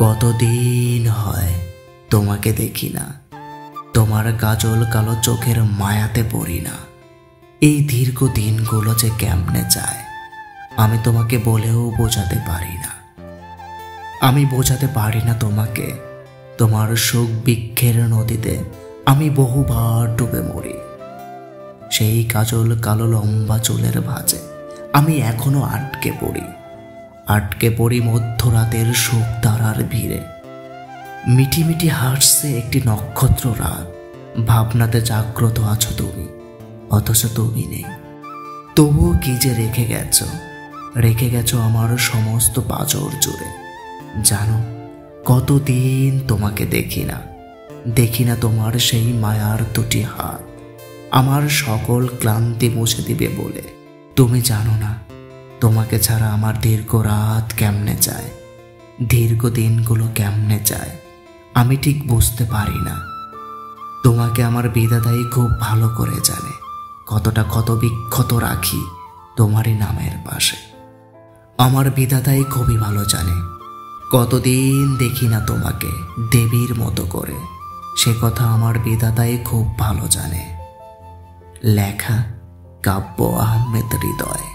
কতদিন হয় তোমাকে দেখি না, তোমার কাজল কালো চোখের মায়াতে পড়ি না। এই দীর্ঘ দিনগুলো যে কেমনে যায় আমি তোমাকে বলেও বোঝাতে পারি না। আমি বোঝাতে পারি না তোমাকে, তোমার সুখ বৃক্ষের নদীতে আমি বহুবার ডুবে মরি। সেই কাজল কালো লম্বা চুলের ভাঁজে আমি এখনো আটকে পড়ি মধ্যরাতের শোক তারার ভিড়ে। মিটি মিটি হাসছে একটি নক্ষত্র রাত, ভাবনাতে জাগ্রত আছো তুমি, অথচ তুমি নেই। তবুও কি যে রেখে গেছো আমার সমস্ত পাঁজর জুড়ে। জানো কতদিন তোমাকে দেখি না তোমার সেই মায়ার দুটি হাত আমার সকল ক্লান্তি মুছে দিবে বলে। তুমি জানো না তোমাকে ছাড়া আমার দীর্ঘ রাত কেমনে যায়, দীর্ঘ দিনগুলো কেমনে যায় আমি ঠিক বুঝতে পারি না। তোমাকে আমার বিধাতাই খুব ভালো করে জানে, কতটা ক্ষত বিক্ষত রাখি তোমারই নামের পাশে। আমার বিধাতাই খুবই ভালো জানে কতদিন দেখি না তোমাকে দেবীর মতো করে, সে কথা আমার বিধাতাই খুব ভালো জানে। লেখা কাব্য আহমেদ হৃদয়।